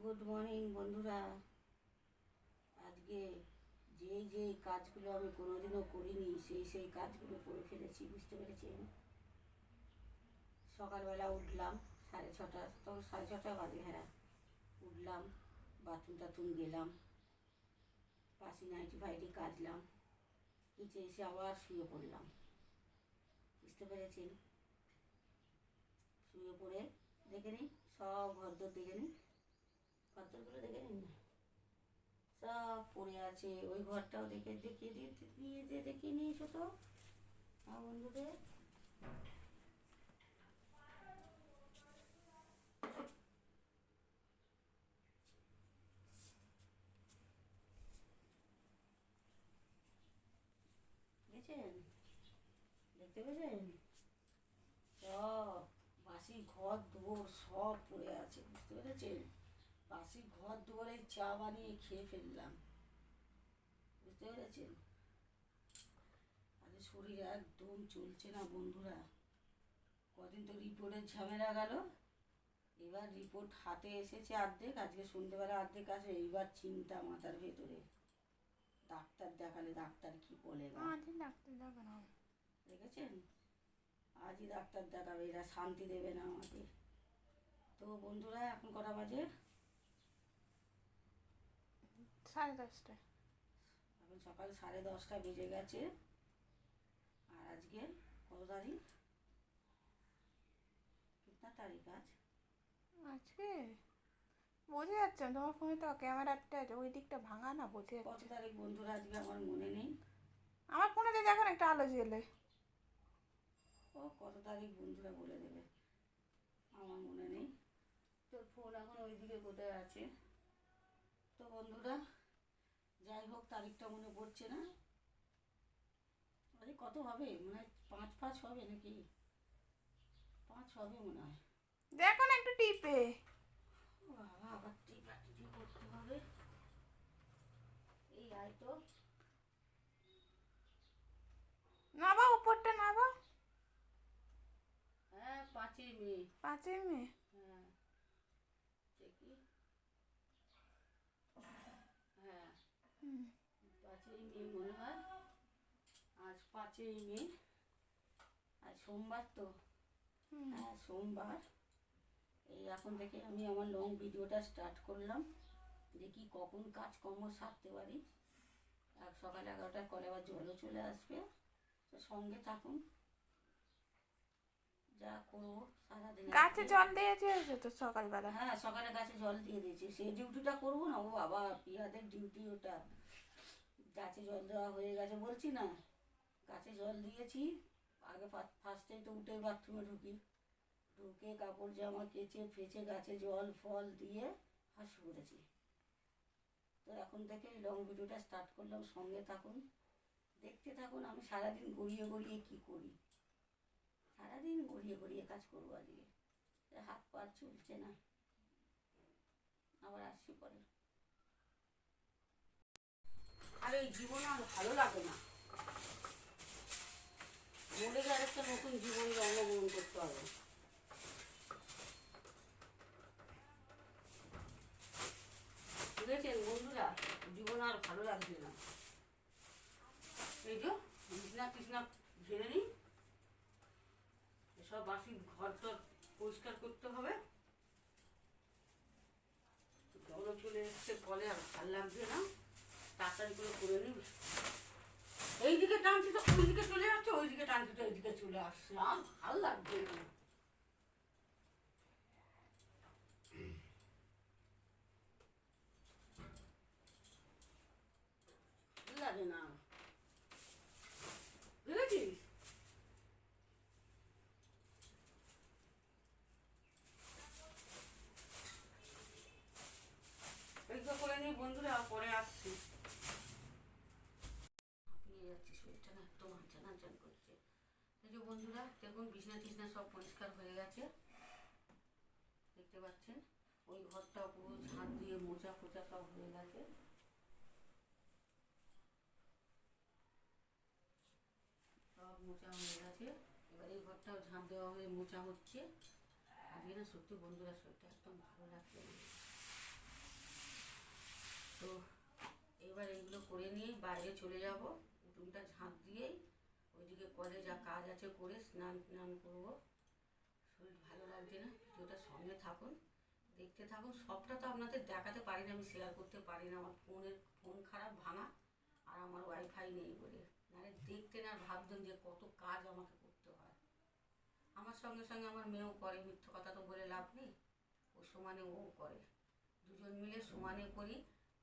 Good morning বন্ধুরা। আজকে যেই কাজগুলো আমি কোনোদিনও করিনি সেই কাজগুলো করে ফেলেছি, বুঝতে পেরেছেন। সকালবেলা উঠলাম 6:30, তো 6:30 বাজে, হ্যাঁ উঠলাম, বাথরুম গেলাম, পাশি নাইটি ফাইটি কাচলাম, নিচে এসে আবার শুয়ে পড়লাম, বুঝতে পেরেছেন। শুয়ে পড়ে দেখে নিই সব ঘরদোর, দেখে নিই ঘরদোরগুলো, দেখে নিন না সব পড়ে আছে। ওই ঘরটাও দেখিয়ে নিয়ে এসো তো আমার বন্ধুদের। দেখেছেন, দেখতে পেয়েছেন, সব বাসি ঘর দুয়ার সব পড়ে আছে, বুঝতে পেরেছেন। বাসি ঘর দুয়ারে চা বানিয়ে খেয়ে ফেললাম, বুঝতে পেরেছেন। আরে শরীর একদম চলছে না বন্ধুরা। কদিন তো রিপোর্টের ঝামেলা গেল, এবার রিপোর্ট হাতে এসেছে অর্ধেক, আজকে সন্ধ্যেবেলা অর্ধেক আসে। এইবার চিন্তা মাথার ভেতরে, ডাক্তার দেখালে ডাক্তার কি বলে, ডাক্তার দেখানো দেখেছেন। আজই ডাক্তার দেখাবে, এরা শান্তি দেবে না আমাকে। তো বন্ধুরা এখন কটা বাজে? 10:30। এখন সকাল 10:30 বেজে গেছে। আর আজকে কত তারিখ, কিতনা তারিখ আজ? আজকে বোঝা যাচ্ছে না, তোমার ফোনে তো ক্যামেরাটা আছে, ওই দিকটা ভাঙা না, বোঝা কত যাচ্ছে। তারিখ বন্ধুরা আজকে আমার মনে নেই। আমার ফোনেতে দেখো না একটা আলো জ্বেলে। ও কত তারিখ বন্ধুরা বলে দেবে, আমার মনে নেই। তোর ফোন এখন ওইদিকে কোথায় আছে। তো বন্ধুরা যাই হোক, তারিখটা মনে পড়ছে না। আরে কত হবে, মনে হয় 5 হবে নাকি, 5 হবে মনে হয়। দেখো না একটু টিপে। বাবা আবার টিপাটিপি করতে হবে। এই আয় তো, নাবা উপরটা নাবা। হ্যাঁ 5ই মে। 5ই মে। হ্যাঁ দেখি, হ্যাঁ 5ই মে মনে হয়। আজ 5ই মে, আজ সোমবার তো, হ্যাঁ সোমবার। এই এখন থেকে আমি আমার লং ভিডিওটা স্টার্ট করলাম, দেখি কখন কাজকর্ম সারতে পারি। সকাল 11টার পরে আবার জলও চলে আসবে, তো সঙ্গে থাকুন, যা করবো সারাদিন। গাছে জল দিয়েছে তো সকালবেলা? হ্যাঁ সকালে গাছে জল দিয়ে দিয়েছি, সেই ডিউটিটা করবো না। ও বাবা পিয়াদের ডিউটি ওটা। গাছে জল দেওয়া হয়ে গেছে বলছি না, গাছে জল দিয়েছি। আগে ফার্স্টেই তো উঠে বাথরুমে ঢুকে কাপড় জামা কেচে ফেচে গাছে জল ফল দিয়ে হাঁস করেছি। তো এখন থেকে লং ভিডিওটা স্টার্ট করলাম, সঙ্গে থাকুন, দেখতে থাকুন। আমি সারাদিন গড়িয়ে কী করি, সারাদিন গড়িয়ে কাজ করবো। আজকে হাত পা চলছে না, আবার আসছি পরে। আর এই জীবন আর ভালো লাগে না, মরে গেলে একটা নতুন জীবন জন্মগ্রহণ করতে হবে। বুঝেছেন বন্ধুরা, জীবন আর ভালো লাগছে না। এই যে বিছনা টিছনা ঝেড়ে নিই, সব বাসি ঘর টর পরিষ্কার করতে হবে। জলও চলে এসছে কলে, আর ভাল লাগছে না, তাড়াতাড়ি করে নিই। এইদিকে টানছি তো ওইদিকে চলে যাচ্ছে, ওইদিকে টানছি তো এইদিকে চলে আসছে, আর ভাল লাগছে না, ভাল লাগে না, বুঝেছিস। এইটা করে নিই বন্ধুরা, পরে আসছি। হাঁপিয়ে যাচ্ছি, শরীরটা না একদম আনচান করছে। এই যে বন্ধুরা দেখুন, বিছনা টিছনা সব পরিষ্কার হয়ে গেছে, দেখতে পাচ্ছেন। ওই ঘরটা পুরো ঝাঁট দিয়ে মোচা ফোচা সব হয়ে গেছে, সব মোচা হয়ে গেছে। এবার এই ঘরটাও ঝাঁট দেওয়া হয়ে মোচা হচ্ছে। আজকে না সত্যি বন্ধুরা শরীরটা একদম ভালো লাগছে না, তো এবার এইগুলো করে নিয়ে বাইরে চলে যাব, উঠোনটা ঝাঁট দিয়েই ওইদিকে কলে যা কাজ আছে করে স্নান করবো। শরীর ভালো লাগছে না, ভিডিওটা সঙ্গে থাকুন, দেখতে থাকুন। সবটা তো আপনাদের দেখাতে পারি না, আমি শেয়ার করতে পারি না, আমার ফোন খারাপ ভাঙা, আর আমার ওয়াইফাই নেই বলে। মানে দেখতেন আর ভাবতেন যে কত কাজ আমাকে করতে হয়। আমার সঙ্গে সঙ্গে আমার মেয়েও করে, মিথ্যে কথা তো বলে লাভ নেই, ও সমানে ও করে, দুজন মিলে সমানে করি।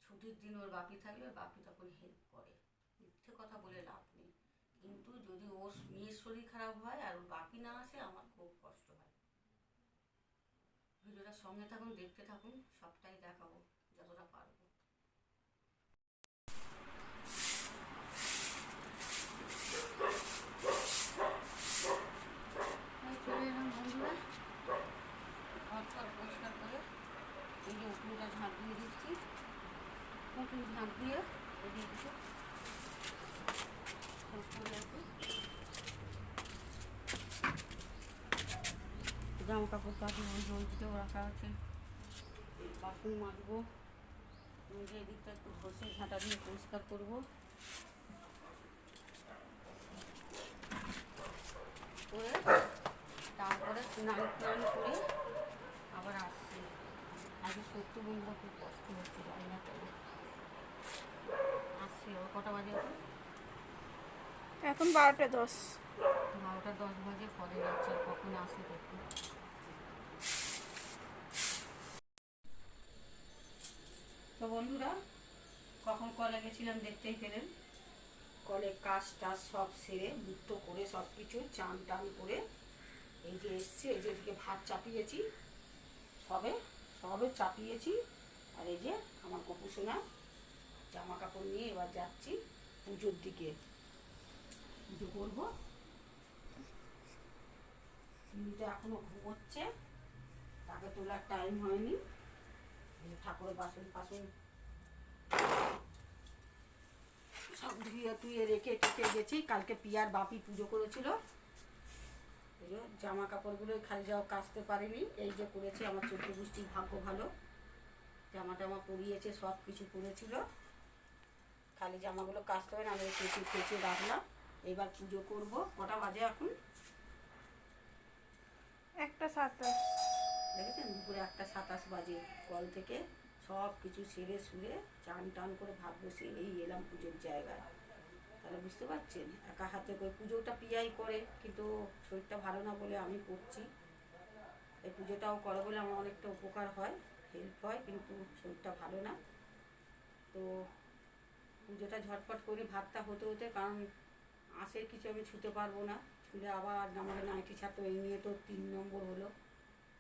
ছুটির দিন ওর বাপি থাকলে ওর বাপি তখন হেল্প করে, মিথ্যে কথা বলে লাভ নেই। কিন্তু যদি ওর মেয়ের শরীর খারাপ হয় আর ওর বাপি না আসে, আমার খুব কষ্ট হয়। ভিডিওটা সঙ্গে থাকুন, দেখতে থাকুন, সবটাই দেখাবো যতটা পারবো। চলে এলাম বন্ধুরা, ঘর পরিষ্কার করে এই যে উঠোনটা ঝাঁট দিয়ে দিচ্ছি। উঠোন ঝাঁট দিয়ে এদিকে জামা কাপড় কাচবো, ওইদিকেও রাখা আছে, বাসন মাজবো, এদিকটা একটু ঘষে ঝাঁটা দিয়ে পরিষ্কার করবো। করে তারপরে স্নান করে আবার আসছি। আগে সত্যি বন্ধুরা খুব কষ্ট হচ্ছে, জানি না কেন। আসছি আবার কটা বাজে, এখন 12টা 10। 12টা 10 বাজে, পরে যাচ্ছে, কখন আসে দেখুন। তো বন্ধুরা, কখন কলে গেছিলাম দেখতেই পেলেন। কলে কাজ টাজ সব সেরে মুক্ত করে সব কিছু চান টান করে এই যে এসছি, এই যে এদিকে ভাত চাপিয়েছি, সবে চাপিয়েছি। আর এই যে আমার কপুসোনা জামা কাপড় নিয়ে এবার যাচ্ছি পুজোর দিকে, পুজো করবো। মেয়েটা এখনো ঘুমোচ্ছে, তাকে তোলার টাইম হয়নি। ঠাকুরের বাসন সব ধুয়ে রেখে গেছি। কালকে পিয়ার বাপি পুজো করেছিল, এই যে জামা কাপড়গুলো খালি যাও কাচতে পারিনি, এই যে করেছি। আমার 14 গোষ্ঠীর ভাগ্য ভালো, জামা টামা পরিয়েছে, সব কিছু করেছিল, খালি জামাগুলো কাচতে হবে না। আমি কেচে রাখলাম, এবার পুজো করব। কটা বাজে এখন? 1টা 27। দেখেছেন, দুপুরে 1টা 27 বাজে। কল থেকে সব কিছু সেরে সুরে চান টান করে ভাত বসিয়ে এই এলাম পুজোর জায়গায়। তাহলে বুঝতে পারছেন, একা হাতে করে পুজোটা পিয়াই করে, কিন্তু শরীরটা ভালো না বলে আমি করছি। এই পুজোটাও করে বলে আমার অনেকটা উপকার হয়, হেল্প হয়, কিন্তু শরীরটা ভালো না। তো পুজোটা ঝটপট করি ভাতটা হতে, কারণ আসে কিছু আমি ছুতে পারবো না, ছুলে আবার আমাকে নাইটি ছাড়তে, এই নিয়ে তো 3 নম্বর হলো,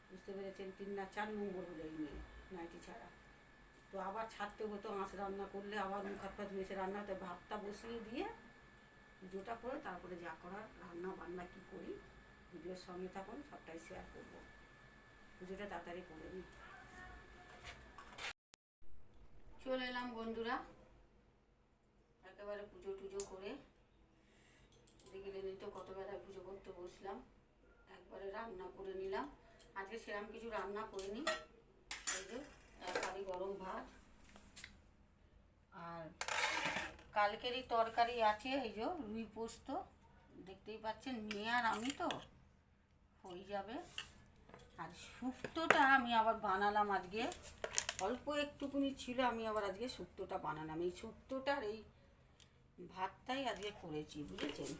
বুঝতে পেরেছেন, 3 না 4 নম্বর হলো এই নিয়ে নাইটি ছাড়া। তো আবার ছাড়তে হতো, আঁশ রান্না করলে আবার মুখ হাত পা ধুয়েছে রান্না হতে, ভাতটা বসিয়ে দিয়ে পুজোটা করে তারপরে যা করার রান্না বান্না কী করি ভিডিওর সঙ্গে থাকুন, সবটাই শেয়ার করবো। পুজোটা তাড়াতাড়ি করে নিই। চলে এলাম বন্ধুরা, একেবারে পুজো টুজো করে দেখলে নিত কত বেলায় পুজো করতে বসলাম, একবারে রান্না করে নিলাম। আজকে সেরকম কিছু রান্না করিনি, এই যে এক হাঁড়ি গরম ভাত, আর কালকেরই তরকারি আছে, এই যে রুই পোস্ত, দেখতেই পাচ্ছেন, মেয়ে আর আমি তো হয়ে যাবে। আর শুক্তোটা আমি আবার বানালাম আজকে, অল্প একটুকুনি ছিল, আমি আবার আজকে শুক্তোটা বানালাম। এই শুক্তোটার এই ভাতটাই আজকে করেছি, বুঝেছেন।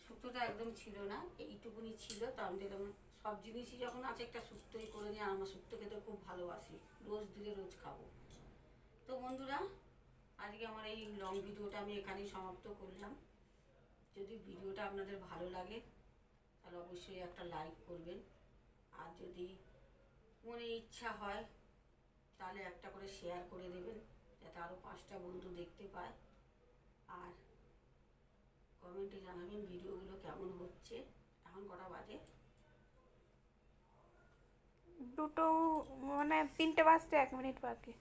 শুক্তোটা একদম ছিল না, এইটুকুনি ছিল, তো আমি দেখলাম সব জিনিসই যখন আছে একটা শুক্তোই করে নিই, আর আমার শুক্তো খেতে খুব ভালোবাসি, রোজ দিলে রোজ খাবো। তো বন্ধুরা, আজকে আমার এই লং ভিডিওটা আমি এখানেই সমাপ্ত করলাম। যদি ভিডিওটা আপনাদের ভালো লাগে তাহলে অবশ্যই একটা লাইক করবেন, আর যদি মনে ইচ্ছা হয় তাহলে একটা করে শেয়ার করে দেবেন, যাতে আরও 5টা বন্ধু দেখতে পায়। আর কমেন্টে জানাবেন ভিডিওগুলো কেমন হচ্ছে। এখন কটা বাজে? 2টো, মানে 3টে বাজতে 1 মিনিট বাকি।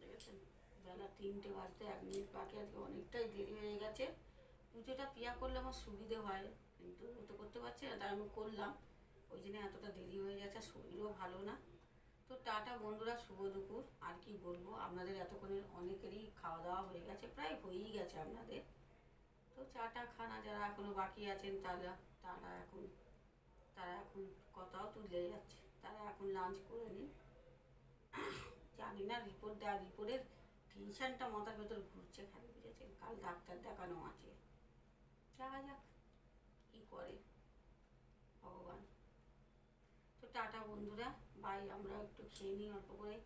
দেখেছেন, বেলা 3টে বাজতে 1 মিনিট বাকি। আজকে অনেকটাই দেরি হয়ে গেছে। পুজোটা পিয়া করলে আমার সুবিধে হয়, কিন্তু ও তো করতে পারছি না, তাই আমি করলাম, ওই জন্য এতটা দেরি হয়ে গেছে, শরীরও ভালো না। তো টাটা বন্ধুরা, শুভ দুপুর। আর কি বলবো, আপনাদের এতক্ষণের অনেকেরই খাওয়া দাওয়া হয়ে গেছে, প্রায় হয়েই গেছে আপনাদের। তো চাটা খানা যারা এখনো বাকি আছেন তারা এখন কথাও তুলে যাচ্ছে, তারা এখন লাঞ্চ করে নিন। জানি না রিপোর্টের টেনশনটা মাথার ভেতর ঘুরছে খালি, বুঝেছেন? কাল ডাক্তার দেখানো আছে, দেখা যাক কি করে ভগবান। তো টাটা বন্ধুরা, বাই। আমরা একটু খেয়ে নিই অল্প করে।